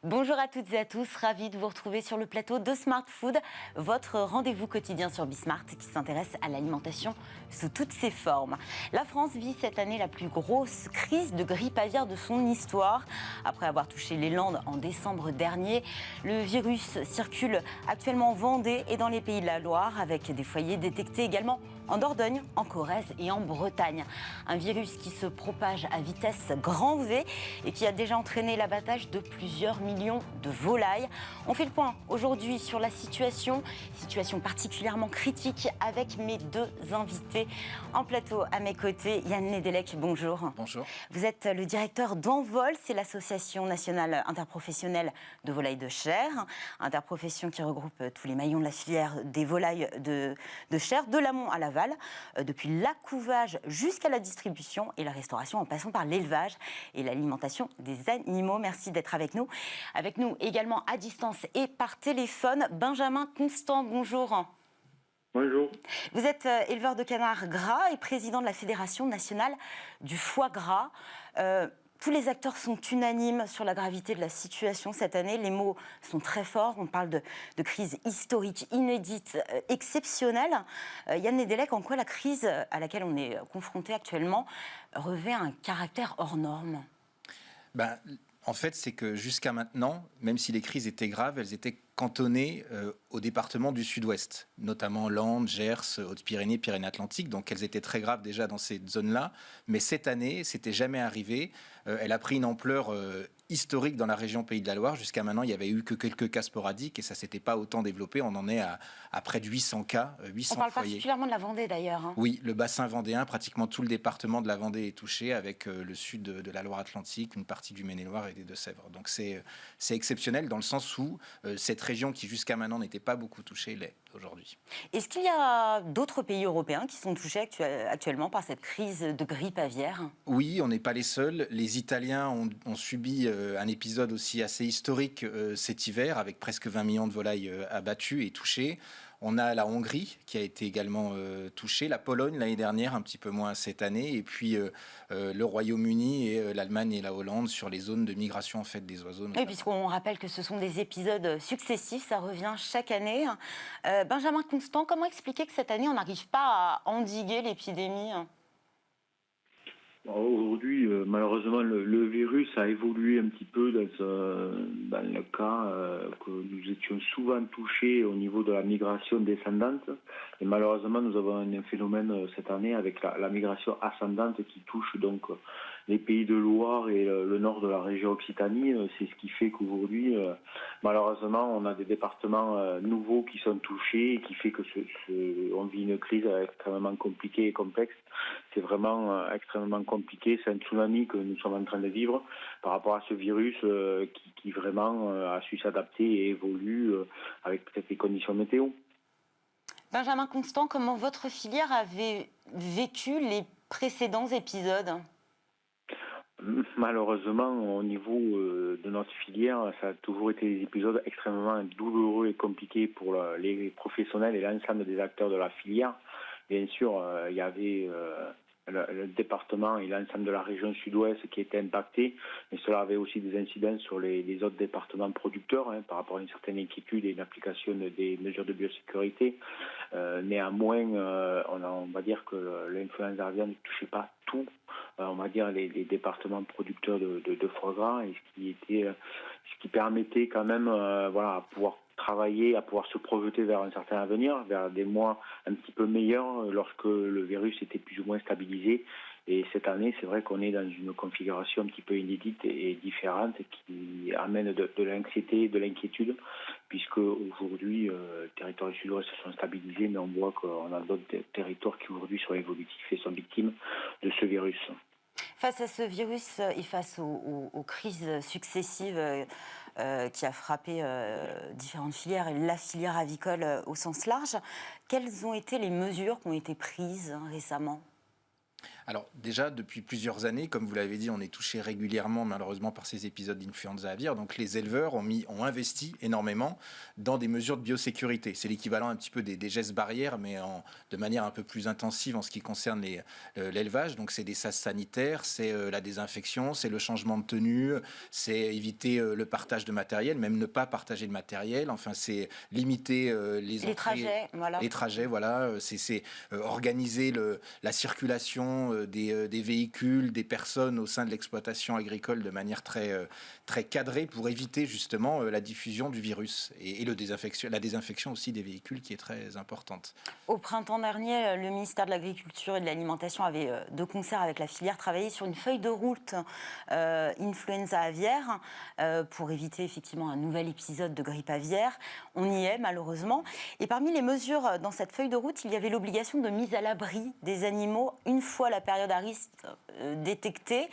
Bonjour à toutes et à tous, ravi de vous retrouver sur le plateau de Smart Food, votre rendez-vous quotidien sur Bismart qui s'intéresse à l'alimentation sous toutes ses formes. La France vit cette année la plus grosse crise de grippe aviaire de son histoire. Après avoir touché les Landes en décembre dernier, le virus circule actuellement en Vendée et dans les Pays de la Loire, avec des foyers détectés également en Dordogne, en Corrèze et en Bretagne. Un virus qui se propage à vitesse grand V et qui a déjà entraîné l'abattage de plusieurs millions de volailles. On fait le point aujourd'hui sur la situation particulièrement critique avec mes deux invités en plateau à mes côtés. Yann Nedelec, bonjour. Bonjour. Vous êtes le directeur d'Envol, c'est l'association nationale interprofessionnelle de volailles de chair, interprofession qui regroupe tous les maillons de la filière des volailles de chair, de l'amont à l'aval, depuis l'accouvage jusqu'à la distribution et la restauration en passant par l'élevage et l'alimentation des animaux. Merci d'être avec nous. Avec nous également à distance et par téléphone, Benjamin Constant, bonjour. Bonjour. Vous êtes éleveur de canards gras et président de la Fédération nationale du foie gras. Tous les acteurs sont unanimes sur la gravité de la situation cette année. Les mots sont très forts. On parle de crise historique, inédite, exceptionnelle. Yann Nedelec, en quoi la crise à laquelle on est confronté actuellement revêt un caractère hors norme ? En fait, c'est que jusqu'à maintenant, même si les crises étaient graves, elles étaient cantonnées au département du Sud-Ouest, notamment Landes, Gers, Hautes-Pyrénées, Pyrénées-Atlantiques. Donc, elles étaient très graves déjà dans ces zones-là. Mais cette année, c'était jamais arrivé. Elle a pris une ampleur historique dans la région Pays de la Loire. Jusqu'à maintenant, il n'y avait eu que quelques cas sporadiques et ça ne s'était pas autant développé. On en est à près de 800 cas, 800 On parle foyers. particulièrement de la Vendée d'ailleurs. Hein. Oui, le bassin vendéen, pratiquement tout le département de la Vendée est touché, avec le sud de la Loire-Atlantique, une partie du Maine-et-Loire et des Deux-Sèvres. Donc c'est exceptionnel dans le sens où cette région qui jusqu'à maintenant n'était pas beaucoup touchée l'est aujourd'hui. Est-ce qu'il y a d'autres pays européens qui sont touchés actuellement par cette crise de grippe aviaire ? Oui, on n'est pas les seuls. Les Italiens ont subi un épisode aussi assez historique cet hiver, avec presque 20 millions de volailles abattues et touchées. On a la Hongrie qui a été également touchée, la Pologne l'année dernière, un petit peu moins cette année, et puis le Royaume-Uni et l'Allemagne et la Hollande sur les zones de migration en fait des oiseaux. Oui, puisqu'on rappelle que ce sont des épisodes successifs, ça revient chaque année. Benjamin Constant, comment expliquer que cette année on n'arrive pas à endiguer l'épidémie ? Aujourd'hui, malheureusement, le virus a évolué un petit peu dans le cas que nous étions souvent touchés au niveau de la migration descendante. Et malheureusement, nous avons un phénomène cette année avec la migration ascendante qui touche donc les pays de Loire et le nord de la région Occitanie. C'est ce qui fait qu'aujourd'hui, malheureusement, on a des départements nouveaux qui sont touchés et qui fait que on vit une crise extrêmement compliquée et complexe. C'est vraiment extrêmement compliqué. C'est un tsunami que nous sommes en train de vivre par rapport à ce virus qui vraiment a su s'adapter et évolue avec peut-être les conditions météo. Benjamin Constant, comment votre filière avait vécu les précédents épisodes ? Malheureusement, au niveau de notre filière, ça a toujours été des épisodes extrêmement douloureux et compliqués pour les professionnels et l'ensemble des acteurs de la filière. Bien sûr, il y avait le département et l'ensemble de la région sud-ouest qui étaient impactés, mais cela avait aussi des incidences sur les autres départements producteurs par rapport à une certaine inquiétude et une application des mesures de biosécurité. Néanmoins, on va dire que l'influenza aviaire ne touchait pas tout, on va dire les départements producteurs de foie gras, et ce qui permettait quand même à pouvoir travailler, à pouvoir se projeter vers un certain avenir, vers des mois un petit peu meilleurs lorsque le virus était plus ou moins stabilisé. Et cette année, c'est vrai qu'on est dans une configuration un petit peu inédite et différente qui amène de l'anxiété, de l'inquiétude, puisque aujourd'hui, les territoires du Sud-Ouest se sont stabilisés, mais on voit qu'on a d'autres territoires qui aujourd'hui sont évolutifs et sont victimes de ce virus. Face à ce virus et face aux crises successives qui a frappé différentes filières et la filière avicole au sens large, quelles ont été les mesures qui ont été prises récemment ? Alors déjà, depuis plusieurs années, comme vous l'avez dit, on est touché régulièrement malheureusement par ces épisodes d'influenza aviaire. Donc les éleveurs ont investi énormément dans des mesures de biosécurité. C'est l'équivalent un petit peu des gestes barrières, mais de manière un peu plus intensive en ce qui concerne l'élevage. Donc c'est des sas sanitaires, c'est la désinfection, c'est le changement de tenue, c'est éviter le partage de matériel, même ne pas partager de matériel. Enfin, c'est limiter les trajets, voilà. Les trajets, voilà. C'est organiser la circulation des véhicules, des personnes au sein de l'exploitation agricole de manière très cadrée pour éviter justement la diffusion du virus et la désinfection aussi des véhicules qui est très importante. Au printemps dernier, le ministère de l'Agriculture et de l'Alimentation avait, de concert avec la filière, travaillé sur une feuille de route influenza aviaire pour éviter effectivement un nouvel épisode de grippe aviaire. On y est malheureusement. Et parmi les mesures dans cette feuille de route, il y avait l'obligation de mise à l'abri des animaux une fois la période à risque détectée.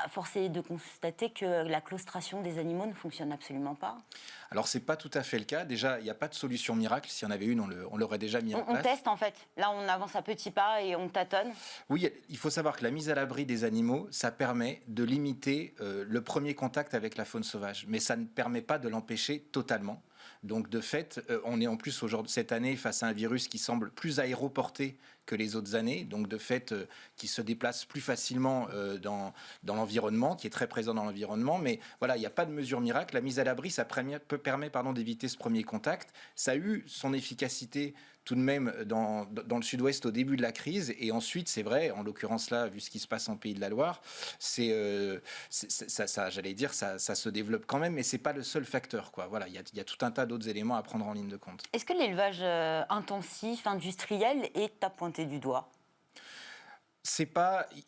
Force est de constater que la claustration des animaux ne fonctionne absolument pas. Alors, ce n'est pas tout à fait le cas. Déjà, il n'y a pas de solution miracle. S'il y en avait une, on l'aurait déjà mis en place. On teste, en fait. Là, on avance à petits pas et on tâtonne. Oui, il faut savoir que la mise à l'abri des animaux, ça permet de limiter le premier contact avec la faune sauvage. Mais ça ne permet pas de l'empêcher totalement. Donc, de fait, on est en plus cette année face à un virus qui semble plus aéroporté que les autres années, donc de fait qui se déplace plus facilement dans l'environnement, qui est très présent dans l'environnement. Mais voilà, il n'y a pas de mesure miracle. La mise à l'abri, ça permet d'éviter ce premier contact. Ça a eu son efficacité tout de même dans le sud-ouest au début de la crise. Et ensuite, c'est vrai, en l'occurrence là, vu ce qui se passe en Pays de la Loire, j'allais dire, ça se développe quand même, mais c'est pas le seul facteur, quoi. Voilà, il y a tout un tas d'autres éléments à prendre en ligne de compte. Est-ce que l'élevage intensif, industriel, est à pointer du doigt ? Il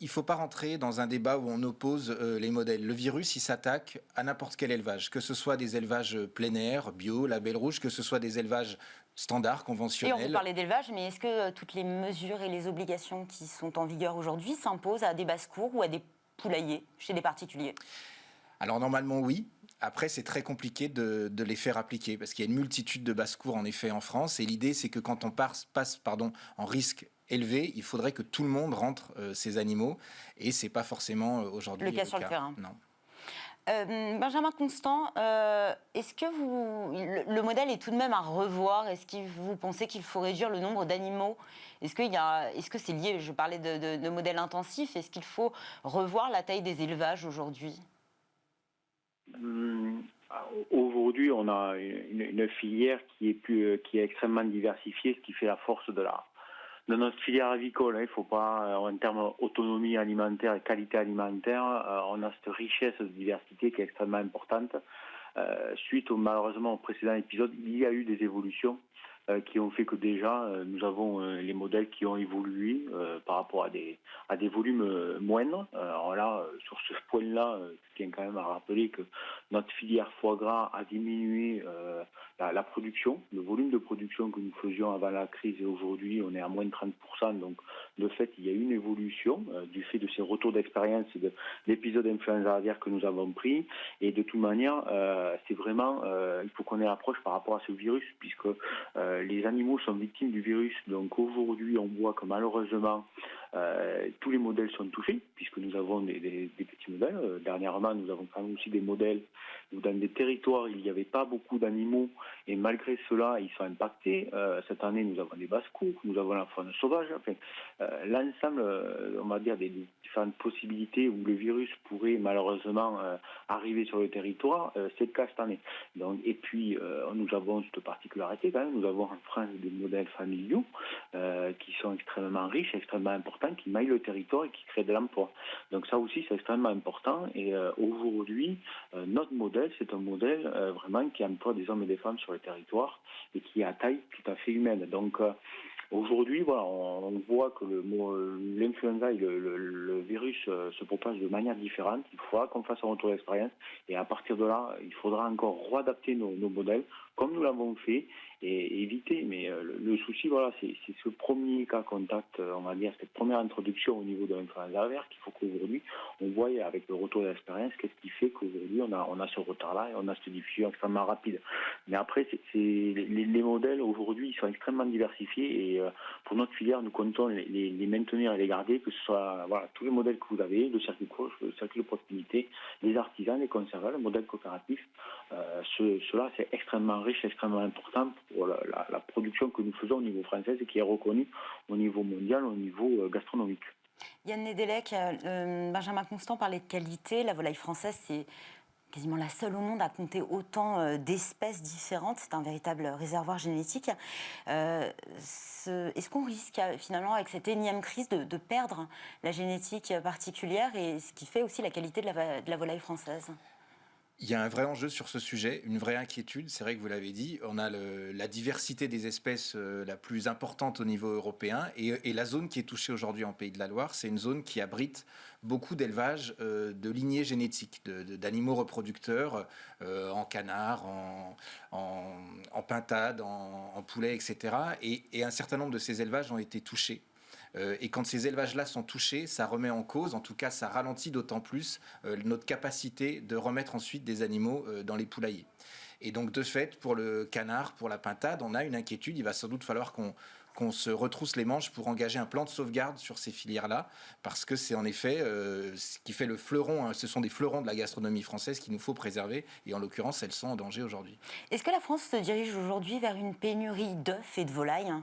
ne faut pas rentrer dans un débat où on oppose les modèles. Le virus, il s'attaque à n'importe quel élevage, que ce soit des élevages plein air, bio, label rouge, que ce soit des élevages standards, conventionnels. Et on peut parler d'élevage, mais est-ce que toutes les mesures et les obligations qui sont en vigueur aujourd'hui s'imposent à des basses-cours ou à des poulaillers chez des particuliers ? Alors normalement, oui. Après, c'est très compliqué de les faire appliquer parce qu'il y a une multitude de basses-cours en effet en France. Et l'idée, c'est que quand on passe en risque élevé, il faudrait que tout le monde rentre ces animaux. Et c'est pas forcément aujourd'hui le cas sur le terrain. Non. Benjamin Constant, est-ce que le modèle est tout de même à revoir ? Est-ce que vous pensez qu'il faut réduire le nombre d'animaux ? Est-ce que c'est lié, je parlais de modèle intensif, est-ce qu'il faut revoir la taille des élevages aujourd'hui ? Aujourd'hui, on a une filière qui est extrêmement diversifiée, ce qui fait la force de notre filière avicole. Il ne faut pas, en termes d'autonomie alimentaire et qualité alimentaire, on a cette richesse de diversité qui est extrêmement importante. Suite malheureusement au précédent épisode, il y a eu des évolutions qui ont fait que déjà nous avons les modèles qui ont évolué par rapport à des volumes moindres. Alors là, sur ce point-là, je tiens quand même à rappeler que notre filière foie gras a diminué la production, le volume de production que nous faisions avant la crise, et aujourd'hui on est à moins de 30%. Donc de fait, il y a une évolution du fait de ces retours d'expérience et de l'épisode influenza aviaire que nous avons pris. Et de toute manière, c'est vraiment, il faut qu'on ait l'approche par rapport à ce virus, puisque les animaux sont victimes du virus. Donc aujourd'hui, on voit que malheureusement, tous les modèles sont touchés, puisque nous avons des petits modèles. Dernièrement, nous avons quand même aussi des modèles où dans des territoires, il n'y avait pas beaucoup d'animaux, et malgré cela, ils sont impactés. Cette année, nous avons des basses-cours, nous avons la faune sauvage. Enfin, l'ensemble, on va dire, des différentes possibilités où le virus pourrait malheureusement arriver sur le territoire, c'est le cas cette année. Donc, et puis, nous avons cette particularité quand même, nous avons en France des modèles familiaux qui sont extrêmement riches, extrêmement importants, qui maillent le territoire et qui créent de l'emploi. Donc ça aussi, c'est extrêmement important. Et aujourd'hui, notre modèle, c'est un modèle vraiment qui emploie des hommes et des femmes sur le territoire et qui est à taille tout à fait humaine. Donc aujourd'hui, voilà, on voit que l'influenza et le virus se propagent de manière différente. Il faudra qu'on fasse un retour d'expérience et à partir de là, il faudra encore réadapter nos modèles comme nous l'avons fait et éviter. Mais le souci, voilà, c'est ce premier cas contact, on va dire, cette première introduction au niveau de l'influenza aviaire qu'il faut qu'aujourd'hui, on voit avec le retour d'expérience, qu'est-ce qui fait qu'aujourd'hui, on a ce retard-là et on a cette diffusion extrêmement rapide. Mais après, les modèles, aujourd'hui, ils sont extrêmement diversifiés et pour notre filière, nous comptons les maintenir et les garder, que ce soit voilà, tous les modèles que vous avez, le circuit coach, le circuit de proximité, les artisans, les conservateurs, le modèle coopératif. Cela, c'est extrêmement riche, extrêmement important pour la production que nous faisons au niveau français et qui est reconnue au niveau mondial, au niveau gastronomique. Yann Nedelec, Benjamin Constant parlait de qualité. La volaille française, c'est quasiment la seule au monde à compter autant d'espèces différentes. C'est un véritable réservoir génétique. Est-ce qu'on risque finalement, avec cette énième crise, de perdre la génétique particulière et ce qui fait aussi la qualité de la volaille française ? Il y a un vrai enjeu sur ce sujet, une vraie inquiétude, c'est vrai que vous l'avez dit, on a la diversité des espèces la plus importante au niveau européen et la zone qui est touchée aujourd'hui en Pays de la Loire, c'est une zone qui abrite beaucoup d'élevages de lignées génétiques, d'animaux reproducteurs en canard, en pintade, en poulet, etc. Et un certain nombre de ces élevages ont été touchés. Et quand ces élevages-là sont touchés, ça remet en cause, en tout cas ça ralentit d'autant plus notre capacité de remettre ensuite des animaux dans les poulaillers. Et donc de fait, pour le canard, pour la pintade, on a une inquiétude, il va sans doute falloir qu'on se retrousse les manches pour engager un plan de sauvegarde sur ces filières-là, parce que c'est en effet ce qui fait le fleuron, ce sont des fleurons de la gastronomie française qu'il nous faut préserver, et en l'occurrence, elles sont en danger aujourd'hui. Est-ce que la France se dirige aujourd'hui vers une pénurie d'œufs et de volailles ?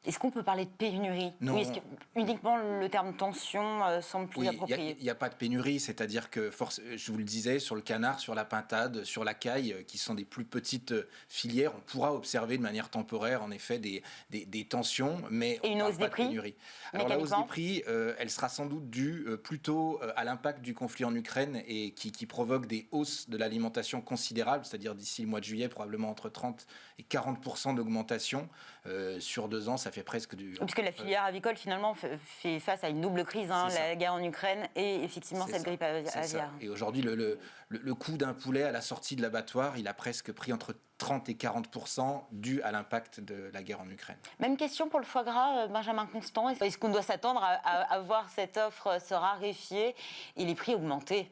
Est-ce qu'on peut parler de pénurie ? Non. Ou est-ce que uniquement le terme tension semble plus approprié ? Il n'y a pas de pénurie, c'est-à-dire que, je vous le disais, sur le canard, sur la pintade, sur la caille, qui sont des plus petites filières, on pourra observer de manière temporaire, en effet, des tensions, mais et une hausse des prix de pénurie. Alors la hausse des prix, elle sera sans doute due plutôt à l'impact du conflit en Ukraine et qui provoque des hausses de l'alimentation considérables, c'est-à-dire d'ici le mois de juillet, probablement entre 30 et 40% d'augmentation. Sur 2 ans, ça fait presque du... Puisque la filière avicole, finalement, fait face à une double crise, la guerre en Ukraine et effectivement cette grippe aviaire. Et aujourd'hui, le coût d'un poulet à la sortie de l'abattoir, il a presque pris entre 30 et 40% dû à l'impact de la guerre en Ukraine. Même question pour le foie gras, Benjamin Constant. Est-ce qu'on doit s'attendre à voir cette offre se raréfier et les prix augmenter ?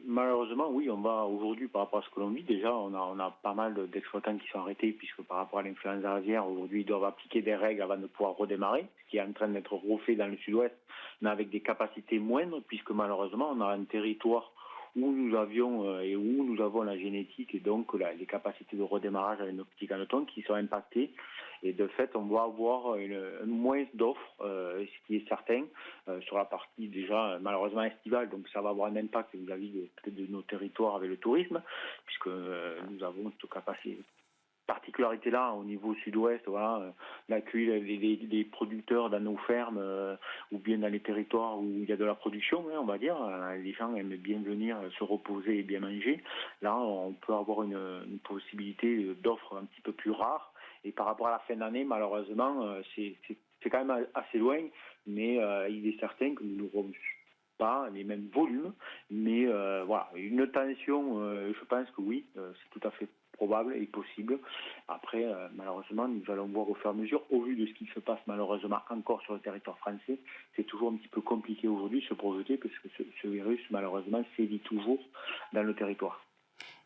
Malheureusement, oui, on va aujourd'hui, par rapport à ce que l'on vit, déjà, on a pas mal d'exploitants qui sont arrêtés, puisque par rapport à l'influenza aviaire, aujourd'hui, ils doivent appliquer des règles avant de pouvoir redémarrer, ce qui est en train d'être refait dans le sud-ouest, mais avec des capacités moindres, puisque malheureusement, on a un territoire où nous avions et où nous avons la génétique et donc les capacités de redémarrage avec nos petits canetons qui sont impactées. Et de fait, on va avoir moins d'offres, ce qui est certain, sur la partie déjà malheureusement estivale. Donc ça va avoir un impact vis-à-vis de nos territoires avec le tourisme, puisque nous avons cette capacité. Particularité-là, au niveau sud-ouest, voilà, l'accueil des producteurs dans nos fermes ou bien dans les territoires où il y a de la production, on va dire. Les gens aiment bien venir se reposer et bien manger. Là, on peut avoir une possibilité d'offres un petit peu plus rares. Et par rapport à la fin d'année, malheureusement, c'est quand même assez loin, mais il est certain que nous n'aurons pas les mêmes volumes. Mais voilà, une tension, je pense que oui, c'est tout à fait probable et possible. Après, malheureusement, nous allons voir au fur et à mesure, au vu de ce qui se passe malheureusement encore sur le territoire français, c'est toujours un petit peu compliqué aujourd'hui de se projeter parce que ce virus, malheureusement, sévit toujours dans le territoire.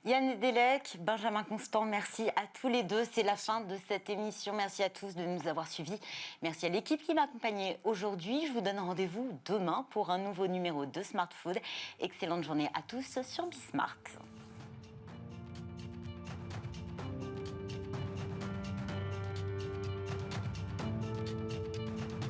Yann Nedelec, Benjamin Constant, merci à tous les deux. C'est la fin de cette émission. Merci à tous de nous avoir suivis. Merci à l'équipe qui m'a accompagnée aujourd'hui. Je vous donne rendez-vous demain pour un nouveau numéro de Smart Food. Excellente journée à tous sur Bismart.